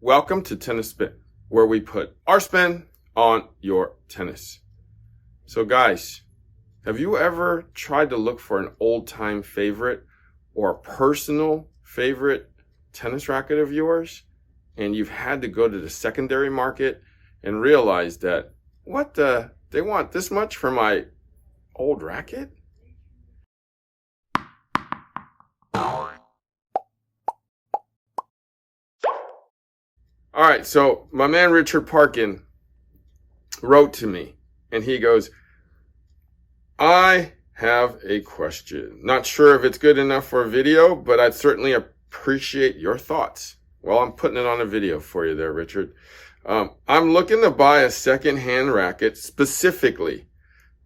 Welcome to Tennis Spin, where we put our spin on your tennis. So guys, have you ever tried to look for an old-time favorite or a personal favorite tennis racket of yours, and you've had to go to the secondary market and realize that, they want this much for my old racket? All right, so my man Richard Parkin wrote to me, and he goes, I have a question. Not sure if it's good enough for a video, but I'd certainly appreciate your thoughts. Well, I'm putting it on a video for you there, Richard. I'm looking to buy a second-hand racket, specifically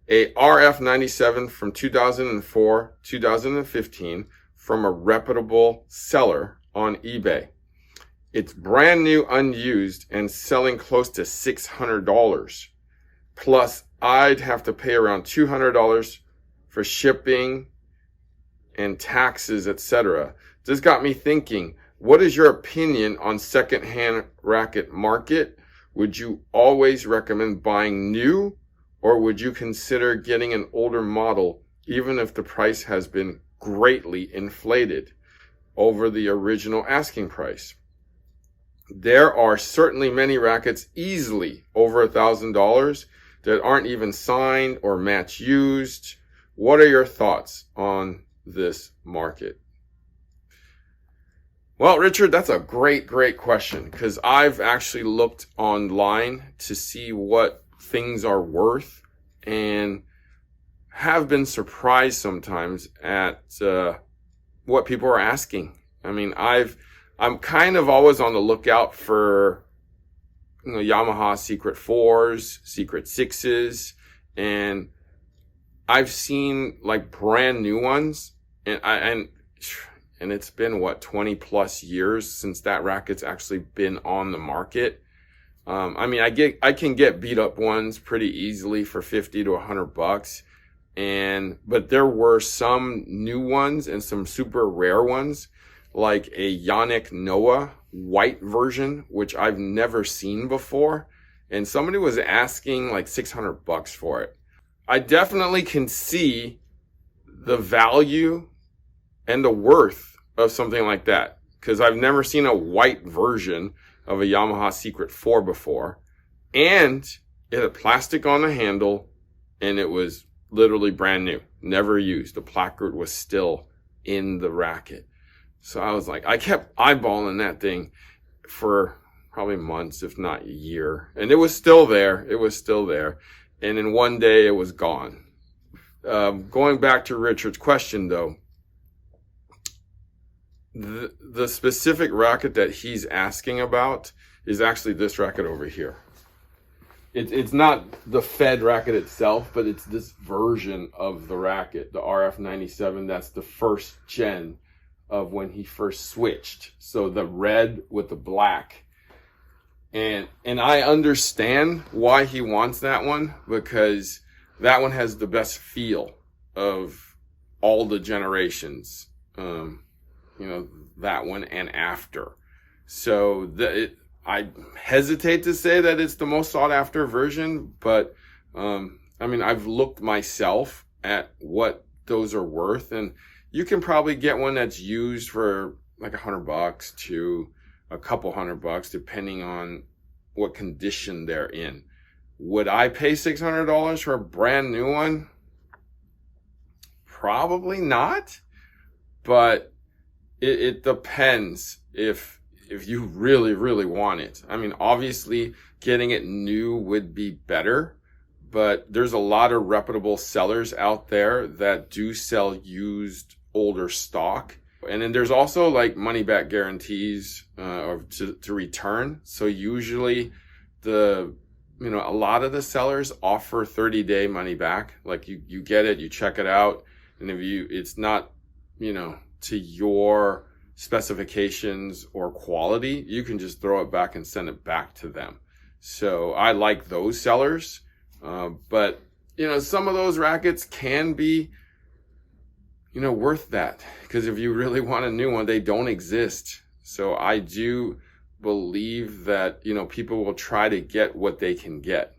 a RF97 from 2004, 2015 from a reputable seller on eBay. It's brand new, unused, and selling close to $600. Plus, I'd have to pay around $200 for shipping and taxes, etc. This got me thinking, what is your opinion on second-hand racket market? Would you always recommend buying new, or would you consider getting an older model, even if the price has been greatly inflated over the original asking price? There are certainly many rackets easily over $1,000 that aren't even signed or match used. What are your thoughts on this market? Well, Richard, that's a great question, because I've actually looked online to see what things are worth and have been surprised sometimes at what people are asking. I mean, I'm kind of always on the lookout for, Yamaha Secret 4s, Secret 6s, and I've seen like brand new ones, and it's been 20 plus years since that racket's actually been on the market. I can get beat up ones pretty easily for 50 to $100, but there were some new ones and some super rare ones, like a Yannick Noah white version, which I've never seen before. And somebody was asking like $600 for it. I definitely can see the value and the worth of something like that, because I've never seen a white version of a Yamaha Secret 4 before. And it had plastic on the handle, and it was literally brand new, never used. The placard was still in the racket. So I was like, I kept eyeballing that thing for probably months, if not a year. And it was still there. And then one day it was gone. Going back to Richard's question though, the specific racket that he's asking about is actually this racket over here. It's not the Fed racket itself, but it's this version of the racket, the RF97. That's the first gen of when he first switched. So the red with the black. And I understand why he wants that one, because that one has the best feel of all the generations. That one and after. So I hesitate to say that it's the most sought after version, but I've looked myself at what those are worth, and you can probably get one that's used for like $100 to a couple $100, depending on what condition they're in. Would I pay $600 for a brand new one? Probably not, but it depends if you really want it. Obviously getting it new would be better, but there's a lot of reputable sellers out there that do sell used older stock. And then there's also like money back guarantees to return. So usually a lot of the sellers offer 30-day money back. Like you get it, you check it out, and if it's not, to your specifications or quality, you can just throw it back and send it back to them. So I like those sellers. But some of those rackets can be worth that, because if you really want a new one, they don't exist. So I do believe that, people will try to get what they can get.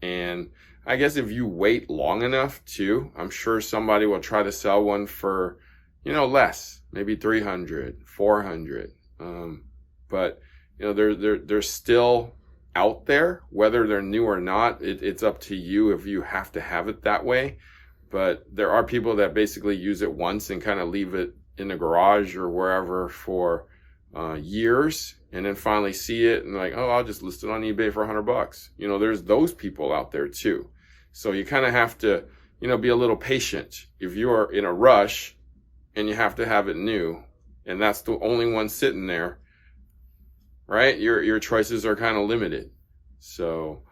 And I guess if you wait long enough too, I'm sure somebody will try to sell one for, less, maybe 300, 400. But, they're still out there, whether they're new or not. It's up to you if you have to have it that way. But there are people that basically use it once and kind of leave it in the garage or wherever for years, and then finally see it and like, oh, I'll just list it on eBay for $100. There's those people out there too. So you kind of have to, be a little patient. If you're in a rush and you have to have it new, and that's the only one sitting there, right? Your choices are kind of limited. So,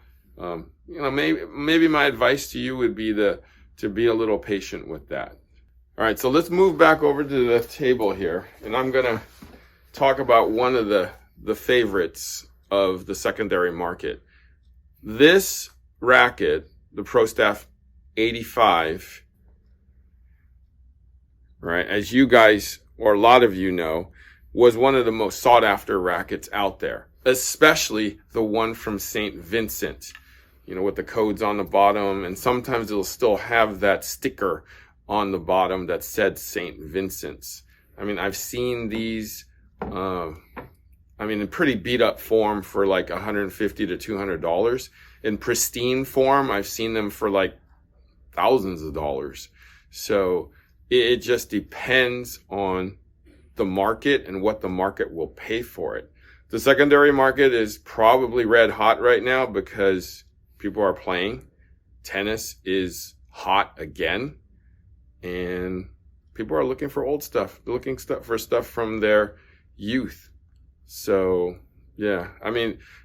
maybe my advice to you would be to be a little patient with that. All right, so let's move back over to the table here, and I'm gonna talk about one of the favorites of the secondary market. This racket, the Pro Staff 85, right, as you guys, or a lot of you know, was one of the most sought after rackets out there, especially the one from St. Vincent, with the codes on the bottom, and sometimes it'll still have that sticker on the bottom that said St. Vincent's. I mean, I've seen these, in pretty beat up form for like $150 to $200. In pristine form, I've seen them for like thousands of dollars. So it just depends on the market and what the market will pay for it. The secondary market is probably red hot right now because people are playing. Tennis is hot again, and people are looking for old stuff. They're looking for stuff from their youth. So, yeah.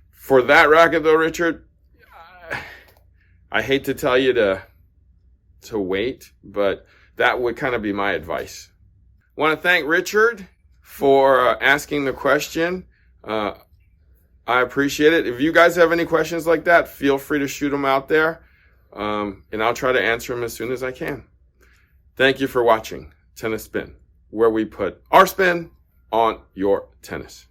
For that racket though, Richard, I hate to tell you to wait, but that would kind of be my advice. I want to thank Richard for asking the question. I appreciate it. If you guys have any questions like that, feel free to shoot them out there, and I'll try to answer them as soon as I can. Thank you for watching Tennis Spin, where we put our spin on your tennis.